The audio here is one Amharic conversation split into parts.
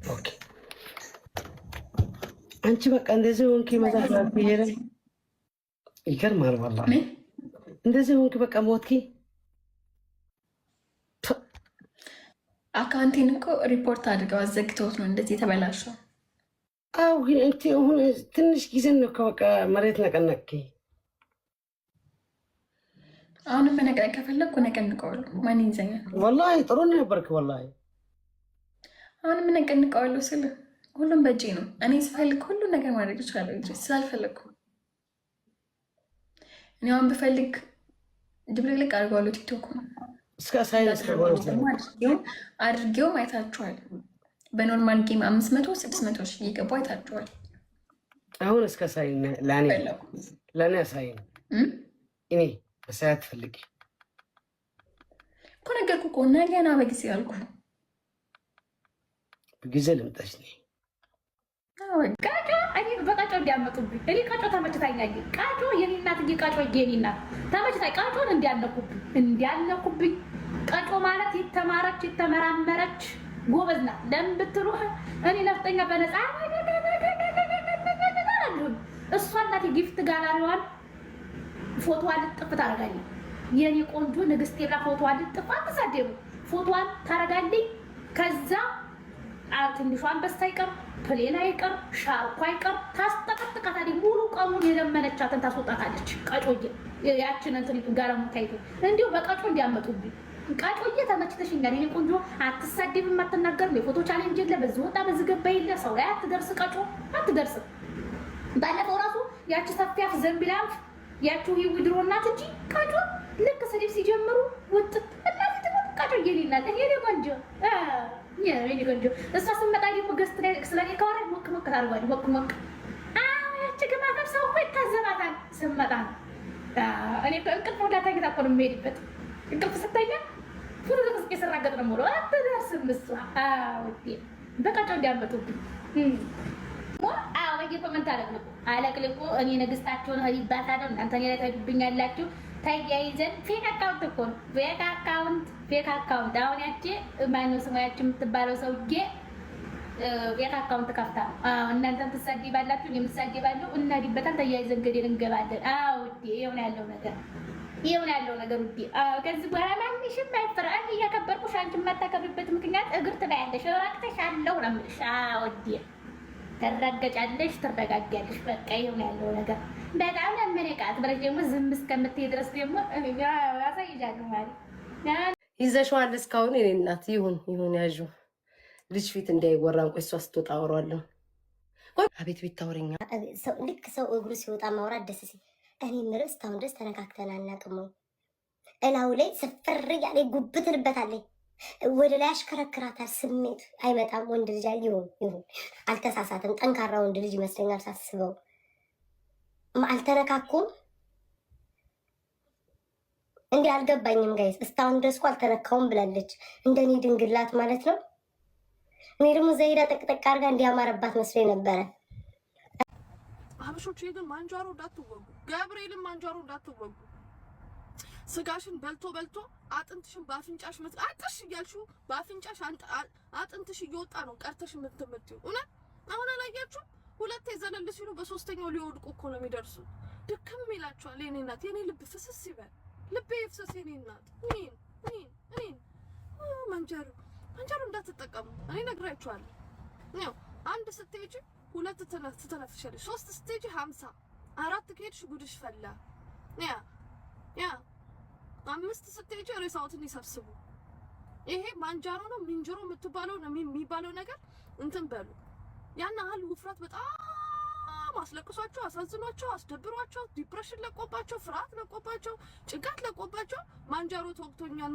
ኦኬ አንቺ በቃ እንደዚህ ሆንኪ መዛዛት ይሄረ ይገርማል والله እንደዚህ ሆንኪ በቃ ሞትኪ አካውንቴን እኮ ሪፖርት አድርገው አዘግተውት ነው እንደዚህ የተበላሸው። አው እንት አሁን ትንሽ ጊዜ ነው በቃ መሬት ነቀነቅኪ። አሁን መነቀነቅ ከፈለኩ ነቀንቀዋለሁ። ማን ይዘኛል? والله ጥሩ ነበርክ والله አሁን መነቀንቀዋለሁ ስለ ሁሉም በእጄ ነው። እኔ ስፈልግ ሁሉ ነገር ማድረግ እችላለሁ እንጂ ስላልፈለግኩ እኔ አሁን ብፈልግ ድብልቅልቅ አድርገዋለሁ። ቲክቶክ ነው እስከ ሳይንስ አድርጌው አይታችኋል። በኖርማል ጌም 500 600 ሺህ እየገቡ አይታችኋል። አሁን እስከ ሳይን ለእኔ ሳይን እኔ በሳያት ፈልጊ እኮ ነገርኩ እኮ እና ገና በጊዜ አልኩ። በጊዜ ልምጣሽ ነኝ ቃጮ እኔ በቃጮ እንዲያመጡብኝ እኔ ቃጮ ተመችታኛል። ቃጮ የኔ እናት ቃጮ የኔ እናት ተመችታኝ። ቃጮን እንዲያነኩብኝ ቃጮ ማለት የተማረች የተመራመረች ጎበዝ ናት። ለምን ብትሉ እኔ ነፍጠኛ በነፃ እሷ እናቴ ጊፍት ጋላሪዋን ፎቶዋን ልጥፍ ታደርጋለች። የኔ ቆንጆ ንግስቴ ብላ ፎቶዋን ልጥፍ አትሳደቡ ፎቶዋን ታደርጋለች። ከዛ ትንሿ አንበሳ አይቀር ፕሌን አይቀር ሻርኳ አይቀር ታስጠቀጥቃታለች። ሙሉ ቀኑን የለመነቻትን ታስወጣታለች። ቃጮዬ ያችን እንትን ጋራሙ ታይቶ እንዲሁ በቃጮ እንዲያመጡብኝ ቃጮዬ ተመችተሽኛል የኔ ቆንጆ አትሳደብም አትናገርም። የፎቶ ቻሌንጅ የለ በዚህ ወጣ በዚህ ገባ የለ ሰው ላይ አትደርስ ቃጮ አትደርስም። ባለፈው ራሱ ያቺ ሰፊያፍ ዘንቢላፍ ያቺው ይውድሮ እናት እንጂ ቃጮ ልክ ስድብ ሲጀምሩ ወጥት እናት ቃጮ የሌላት የኔ ቆንጆ የኔ ቆንጆ እሷ ስመጣ ደግሞ ገስት ላይ ስለኔ ካወራ ሞቅ ሞቅ ታርጓለች። ሞቅ ሞቅ ያቺ ግማታም ሰው እኮ ይታዘባታል ስመጣ። እኔ እንቅልፍ ወዳ ታኝታ እኮ ነው የምሄድበት። እንቅልፍ ስተኛ ፉሩ ዝቅስቅ የሰራገጥ ነው ሞሎ አትደርስም እሷ ውዴ በቃጮ እንዲያመጡብኝ ኮመንት አለቅልቁ እኔ ንግስታችሁን ሪባታለሁ እናንተ ሌላ ታይብኛላችሁ። ተያይዘን ፌክ አካውንት እኮ ነው ፌክ አካውንት አሁን ያቺ ማነው ስሟ ያቺ የምትባለው ሰውዬ ፌክ አካውንት ከፍታ እናንተም ትሳደባላችሁ እኔም እሳደባለሁ እናዲበታል። ተያይዘን ገደል እንገባለን። ውዴ ይኸው ያለው ነገር ውዴ። ከዚህ በኋላ ማንሽም አይፈራ። እኔ እያከበርኩሽ አንቺ የማታከብሪበት ምክንያት እግር ትበያለሽ እራቅተሻለሁ ነው የምልሽ ውዴ። ተረጋጋጫለሽ ትረጋጋለሽ። በቃ ይሁን ያለው ነገር በጣም ለምንቃት ብለሽ ደግሞ ዝም እስከምትይ ድረስ ደግሞ ያሳይጃለሁ ማለት ይዘሽዋል። እስካሁን የኔ እናት ይሁን ያዡ ልጅ ፊት እንዳይወራን። ቆይ እሷ ስትወጣ አወራዋለሁ። አቤት ቤት ታወሪኛ ልክ ሰው እግሩ ሲወጣ ማውራት ደስ ሲል እኔ ምርስ እስካሁን ድረስ ተነካክተን አናውቅም። እላው ላይ ስፍር ያለ ጉብትልበታለኝ ወደ ላይ አሽከረክራታል። ስሜት አይመጣም። ወንድ ልጅ ይሁን አልተሳሳትም። ጠንካራ ወንድ ልጅ ይመስለኛል ሳስበው። አልተነካኩም እንዲህ አልገባኝም ጋይስ። እስካሁን ድረስ አልተነካውም ብላለች። እንደኔ ድንግላት ማለት ነው። እኔ ደግሞ ዘይዳ ጠቅጠቅ አድርጋ እንዲያማረባት መስሎኝ ነበረ። አብሾቹ ግን ማንጃሮ እንዳትወጉ፣ ገብርኤልን ማንጃሮ እንዳትወጉ። ስጋሽን በልቶ አጥንትሽን በአፍንጫሽ አጥሽ እያልሽው በአፍንጫሽ አጥንትሽ እየወጣ ነው ቀርተሽ የምትመጪው። እውነት አሁን አላያችሁ? ሁለቴ ዘለል ሲሉ በሶስተኛው ሊወድቁ እኮ ነው የሚደርሱ። ድክም ይላችኋል። የኔ እናት የኔ ልብ ፍስስ ይበል። ልቤ ይፍሰስ የኔ እናት። እኔን ማንጃሮ እንዳትጠቀሙ እኔ ነግራችኋለሁ። ያው አንድ ስትሄጂ ሁለት ትተነፍሻለሽ፣ ሶስት ስትሄጂ 50 አራት ከሄድሽ ጉድሽ ፈላ። ያ አምስት ስትሄጂ ሬሳዎትን ይሰብስቡ። ይሄ ማንጃሮ ነው ሚንጆሮ የሚባለው ነገር እንትን በሉ። ያን ያህል ውፍረት በጣም አስለቅሷቸው፣ አሳዝኗቸው፣ አስደብሯቸው፣ ዲፕሬሽን ለቆባቸው፣ ፍርሃት ለቆባቸው፣ ጭንቀት ለቆባቸው ማንጃሮ ተወቅቶኛል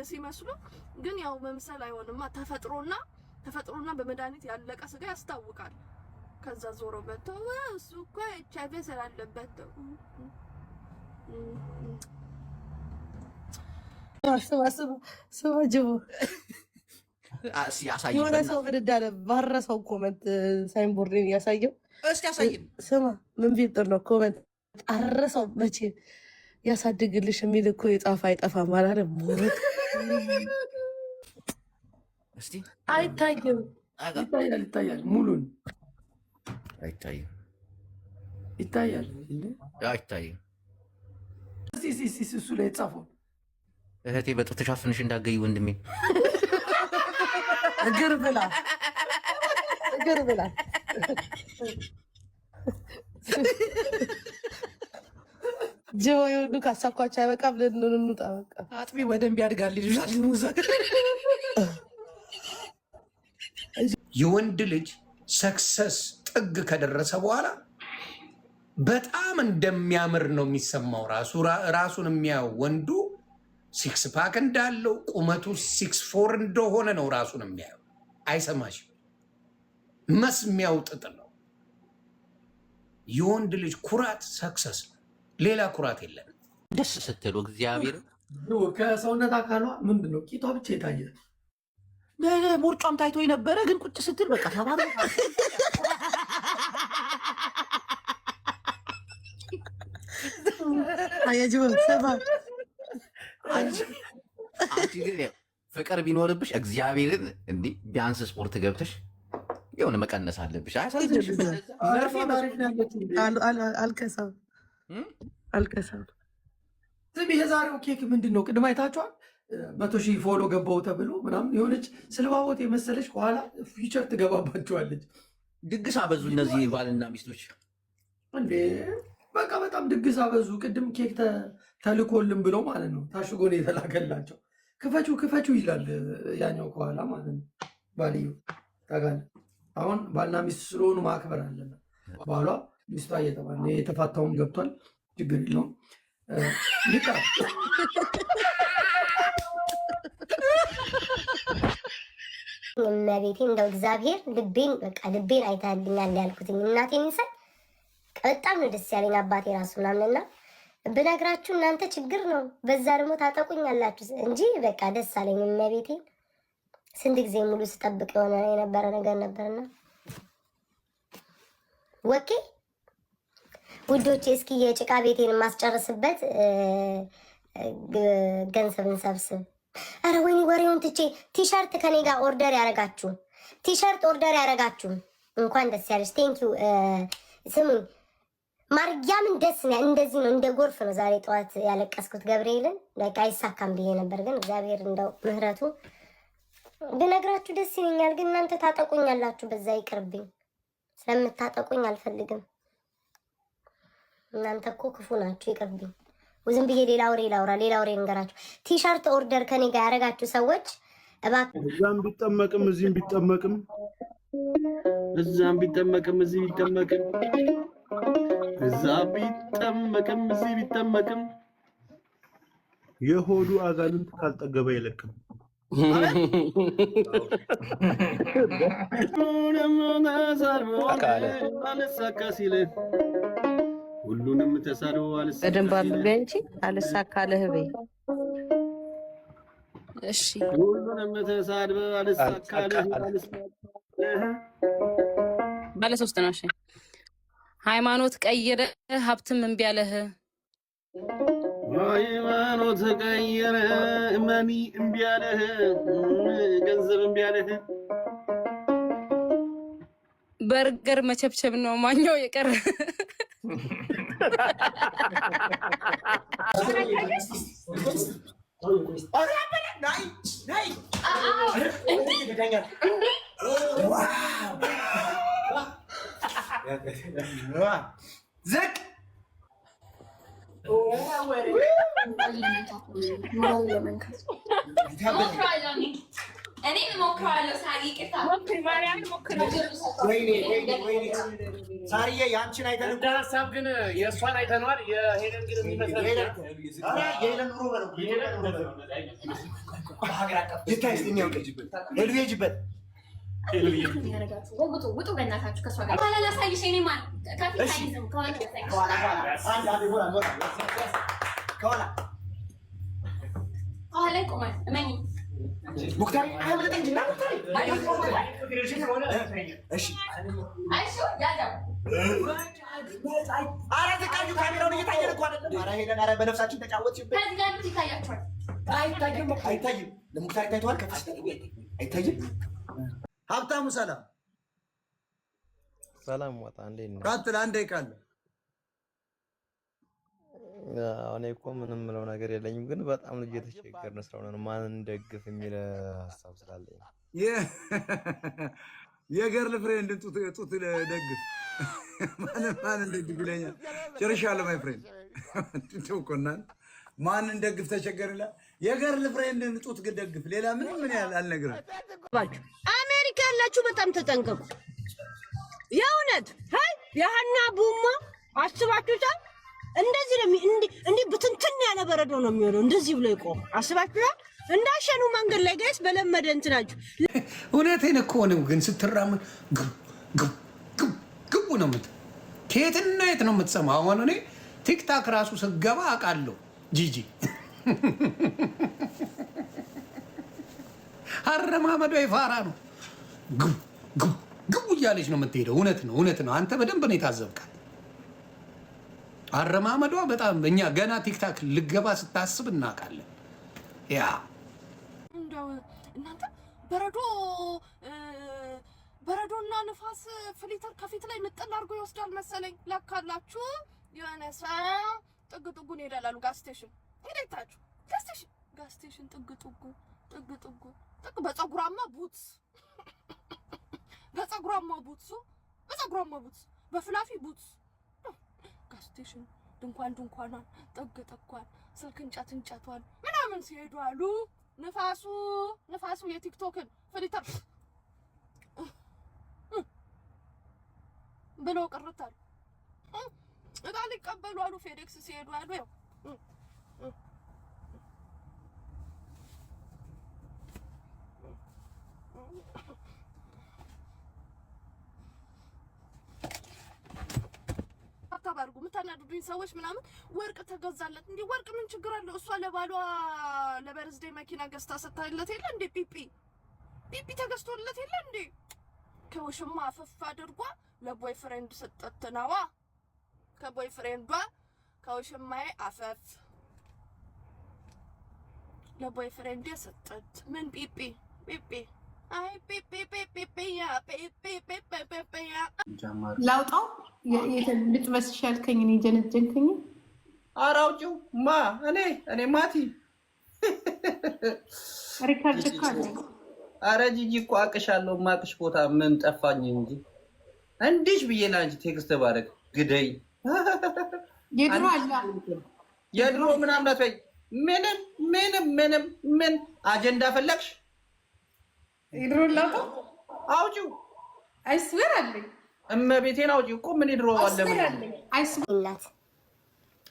ሲመስሉ ግን ያው መምሰል አይሆንማ። ተፈጥሮና በመድኃኒት ያለቀ ስጋ ያስታውቃል። ከዛ ዞሮ መጥቶ እሱ እኮ ኤችአይቪ ስላለበት ነው። ስማ ጅቡ የሆነ ሰው እንዳለ ባረሰው ኮመንት ሳይንቦርድን ያሳየው። ስማ ምን ቢጥር ነው ኮመንት አረሰው። መቼ ያሳድግልሽ የሚል እኮ የጻፈ አይጠፋም አላለም። ሞት እስቲ አይታይም። ይታያል። ሙሉን አይታይም። ይታያል እንዴ? አይታይም። እሱ ላይ የተጻፈው እህቴ በጡትሽ አፍንሽ እንዳትገይ ወንድሜ። እግር ብላ ጅቦ የሁሉ ካሳኳቸው አይበቃም። ልንውጣ በቃ አጥቢ በደንብ ያድጋል ይልሻል። የወንድ ልጅ ሰክሰስ ጥግ ከደረሰ በኋላ በጣም እንደሚያምር ነው የሚሰማው። ራሱን የሚያየው ወንዱ ሲክስ ፓክ እንዳለው ቁመቱ 6'4" እንደሆነ ነው ራሱን የሚያየው። አይሰማሽም? መስሚያው ጥጥ ነው። የወንድ ልጅ ኩራት ሰክሰስ ነው። ሌላ ኩራት የለም። ደስ ስትሉ እግዚአብሔር ከሰውነት አካሏ ምንድን ነው ቂጧ ብቻ የታየ ቦርጯም ታይቶ የነበረ ግን ቁጭ ስትል በቃ ተባረ ፍቅር ቢኖርብሽ እግዚአብሔርን እንዲህ ቢያንስ ስፖርት ገብተሽ የሆነ መቀነስ አለብሽ። አልከሳም። የዛሬው ኬክ ምንድን ነው? ቅድም አይታችኋል። 100,000 ፎሎ ገባው ተብሎ ምናምን የሆነች ስልባቦት የመሰለች ከኋላ ፊቸር ትገባባቸዋለች። ድግስ አበዙ እነዚህ ባልና ሚስቶች እንዴ! በቃ በጣም ድግስ አበዙ። ቅድም ኬክ ተልኮልን ብለው ማለት ነው ታሽጎ ነው የተላከላቸው። ክፈቹ ይላል ያኛው ከኋላ ማለት ነው። ባልዩ ታጋለ አሁን ባልና ሚስት ስለሆኑ ማክበር አለበት። ባሏ ሚስቷ እየተባለ የተፋታውም ገብቷል። ችግር የለውም። እመቤቴ እንደው እግዚአብሔር ልቤን አይታልኛል ያልኩትኝ እናቴን ይሰል በጣም ነው ደስ ያለኝ። አባቴ ራሱ ምናምንና ብነግራችሁ እናንተ ችግር ነው። በዛ ደግሞ ታጠቁኛላችሁ እንጂ በቃ ደስ አለኝ። እመቤቴ ስንት ጊዜ ሙሉ ስጠብቅ የነበረ ነገር ነበርና ወኬ ውዶቼ፣ እስኪ የጭቃ ቤቴን የማስጨርስበት ገንዘብን ሰብስብ። አረ ወይኔ ወሬውን ትቼ ቲሸርት ከኔ ጋር ኦርደር ያረጋችሁ እንኳን ደስ ያለሽ። ቴንኪው። ስሙኝ ማርያምን ደስ ነው። እንደዚህ ነው፣ እንደ ጎርፍ ነው ዛሬ ጠዋት ያለቀስኩት ገብርኤልን። በቃ አይሳካም ብዬ ነበር፣ ግን እግዚአብሔር እንደው ምህረቱ ብነግራችሁ ደስ ይለኛል። ግን እናንተ ታጠቁኛላችሁ። በዛ ይቅርብኝ። ስለምታጠቁኝ አልፈልግም። እናንተ እኮ ክፉ ናችሁ። ይቅርብኝ። ዝም ብዬ ሌላ ወሬ እንገራችሁ። ቲሸርት ኦርደር ከኔ ጋር ያደረጋችሁ ሰዎች እባክህ እዛም ቢጠመቅም እዚህም ቢጠመቅም እዛም ቢጠመቅም እዚህ ቢጠመቅም እዛ ቢጠመቅም እዚህ ቢጠመቅም የሆዱ አጋንንት ካልጠገበ አይለቅም። ሁሉንም ተሳድቦ በደንብ አብቤ አንቺ አልሳካልህ በይ። እሺ ሁሉንም ተሳድቦ አልሳካልህ ባለ ሶስት ነው። እሺ ሃይማኖት ቀይረ ሀብትም እምቢ አለህ። ሃይማኖት ቀይረ እመኒ እምቢ አለህ። ገንዘብ እምቢ አለህ። በርገር መቸብቸብ ነው ማኛው የቀረ ዝቅ እኔ ሞክራለሁ። ሳርዬ የአንቺን አይተን እንደ ሀሳብ ግን የእሷን አይተነዋል። የሄለን ግን የሚመስለው የሄለን ኑሮ በለው በሀገር አቀፍ ይታይ ስ የሚያውቅጅበት ሄልጅበት ውጡ በእናታችሁ ከእሷ ጋር ከኋላ ላሳይሽ። እኔ ማለት ከኋላ ይቆማል። እመኝ ሙክታሪ አያምልጠኝ እንጂ ኧረ ተቃዩ ካሜራውን እየታየን እኮ አይደለም። ኧረ ሄለን ኧረ በነፍሳችን ተጫወትሽበት። ከዚህ ጋር ይታያችኋል። አይታይም ለሙክታሪ ታይተዋል። ከፋስ አይታይም። ሀብታሙ ሰላም ሰላም ወጣ እንዴት ነው? ቀጥል። አንዴ ቃል እኔ እኮ ምንም ምለው ነገር የለኝም፣ ግን በጣም ልጅ የተቸገርን ስለሆነ ነው። ማን እንደግፍ የሚል ሀሳብ ስላለኝ የገርል ፍሬንድ ጡት ደግፍ ማን እንደግፍ ይለኛል። ጨርሻለሁ ማይ ፍሬንድ ትውቆናል። ማን እንደግፍ ተቸገርላ የገርል ፍሬንድን ጡት ደግፍ። ሌላ ምን ያህል አልነግርም። አሜሪካ ያላችሁ በጣም ተጠንቀቁ። የእውነት ሀይ የሀና ቡማ አስባችሁታል? እንደዚህ ነው እንዲህ ብትንትን ያለ በረዶ ነው የሚሆነው። እንደዚህ ብሎ ይቆም አስባችሁታል? እንዳሸኑ መንገድ ላይ ጋይስ በለመደ እንትናችሁ። እውነቴን እኮ ነው። ግን ስትራመድ ግቡ ነው የምት ከየትና የት ነው የምትሰማው? አሁን እኔ ቲክታክ ራሱ ስገባ አውቃለሁ። ጂጂ አረማመዷ የፋራ ነው። ግቡ እያለች ነው የምትሄደው። እውነት ነው። አንተ በደንብ ነው የታዘብካት። አረማመዷ በጣም እኛ ገና ቲክታክ ልገባ ስታስብ እናውቃለን። ያ እንደው እናንተ በረዶና ንፋስ ፍሊተር ከፊት ላይ ንጥል አድርጎ ይወስዳል መሰለኝ። ለካላችሁ የሆነ ሰው ጥግ ጥጉን ይሄዳሉ። ጋዝ ስቴሽን ሄዳችሁ ጋዝ ስቴሽን ጥግ በፀጉራማ ቡትስ በፍላፊ ቡትስ ጋዝ ስቴሽን ድንኳኗን ጥጓን ስልክ እንጨቷን ምናምን ሲሄዱ አሉ። ንፋሱ የቲክቶክን ፍሊተር ብሎ ቅርታል። እጣ ሊቀበሉ አሉ። ፌዴክስ ሲሄዱ አሉ። ያው አታባርጉ። የምታናድዱኝ ሰዎች ምናምን ወርቅ ተገዛለት እንዴ? ወርቅ ምን ችግር አለው? እሷ ለባሏ ለበርዝዴይ መኪና ገዝታ ሰጥታለት የለ እንዴ? ፒፒ ተገዝቶለት የለ እንዴ? ከውሽማ አፈፍ አድርጓ ለቦይ ፍሬንድ ሰጠት ነዋ። ከቦይ ፍሬንዷ ከውሽማዬ አፈፍ ለቦይ ፍሬንድ ሰጠት። ምን ፒፒ አይ ፒፒ ያ ላውጣው ልጥበስሽ ያልከኝ እኔ ጀነጀንከኝ። ኧረ አውጪው እኔ ማቲ ሪካርድ ካለ ኧረ ጂጂ እኮ አቅሻለሁ። ማቅሽ ቦታ ምን ጠፋኝ እንጂ እንዲሽ ብዬ ላንቺ ቴክስት ባረግ ግደይ የድሮ ምናምን አትበይ። ምን አጀንዳ ፈለግሽ? የድሮ ላውጣው አውጪው። አይስበር አለኝ እመቤቴን አውጪው እኮ ምን ይድሮ አለ እናት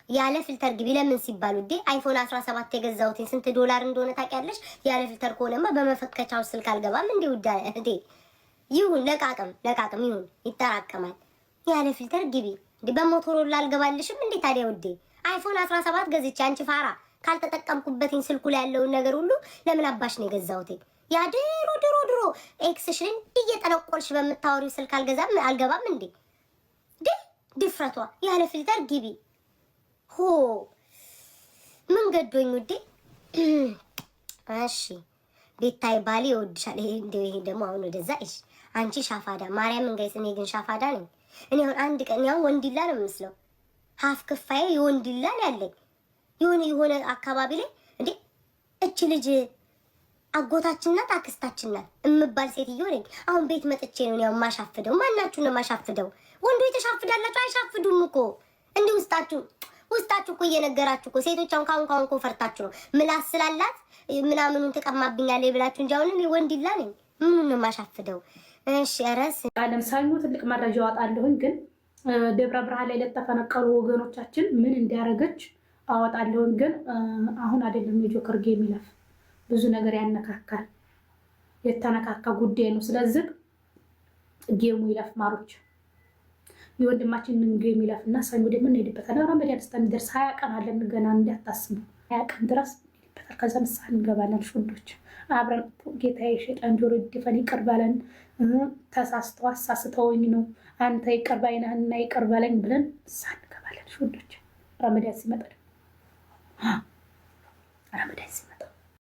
ያለ ፊልተር ግቢ። ለምን ሲባል ውዴ አይፎን 17 የገዛሁት ስንት ዶላር እንደሆነ ታውቂያለሽ? ያለ ፊልተር ከሆነማ በመፈትከቻው ስልክ አልገባም እንዴ ውዴ? እንዴ ይሁን ለቃቅም ይሁን ይጠራቀማል። ያለ ፊልተር ግቢ። እንዴ በሞቶሮላ አልገባልሽም እንዴ ታዲያ ውዴ? አይፎን 17 ገዝቼ አንቺ ፋራ ካልተጠቀምኩበትኝ ስልኩ ላይ ያለውን ነገር ሁሉ ለምን አባሽ ነው የገዛሁት? ያ ድሮ ኤክስሽን እየጠነቆልሽ በምታወሪው ስልክ አልገባም እንዴ? ድፍረቷ ያለ ፊልተር ግቢ። ሆ ምን ገዶኝ ውዴ? እሺ ቤታይ ባሊ ይወድሻል። ይሄ ደግሞ አሁን ወደዛ እሺ አንቺ ሻፋዳ ማርያምን ጋይስ፣ እኔ ግን ሻፋዳ ነኝ። እኔ አሁን አንድ ቀን ያው ወንዲላ ነው የምመስለው። ሀፍ ክፋዬ የወንዲላ ያለኝ የሆነ አካባቢ ላይ እንዴ እቺ ልጅ አጎታችን ናት አክስታችን ናት እምባል ሴትዮ ነኝ። አሁን ቤት መጥቼ ነው ያው ማሻፍደው። ማናችሁ ነው ማሻፍደው? ወንዱ የተሻፍዳላችሁ አይሻፍዱም እኮ እንዴ ውስጣችሁ እኮ እየነገራችሁ እኮ ሴቶች አሁን ካሁን እኮ ፈርታችሁ ነው ምላስ ስላላት ምናምኑን ተቀማብኛለች ብላችሁ እንጂ አሁን እኔ ወንዲላ ነኝ። ምኑን ነው ማሻፍደው? እሺ አረስ አለም ሳኙ ትልቅ መረጃ አወጣለሁኝ። ግን ደብረ ብርሃን ላይ ለተፈነቀሉ ወገኖቻችን ምን እንዲያረገች አወጣለሁኝ። ግን አሁን አይደለም የጆከር ጌም ይለፍ ብዙ ነገር ያነካካል። የተነካካ ጉዳይ ነው። ስለዚህ ጌሙ ይለፍ ማሮች የወንድማችንን ጌም ይለፍ እና ሰኞ ደግሞ እንሄድበታለን። ረመዳን እስከሚደርስ 20 ቀን አለን ገና እንዳታስቡ። 20 ቀን ድረስ እንሄድበታል። ከዛ ንስሐ እንገባለን። ሽንዶች አብረን ጌታዬ ሸይጣን ጆሮ ይድፈን ይቅር በለን። ተሳስተው አሳስተውኝ ነው አንተ ይቅር ባይነህና ይቅር በለኝ ብለን ንስሐ እንገባለን። ሽንዶች ረመዳን ሲመጣ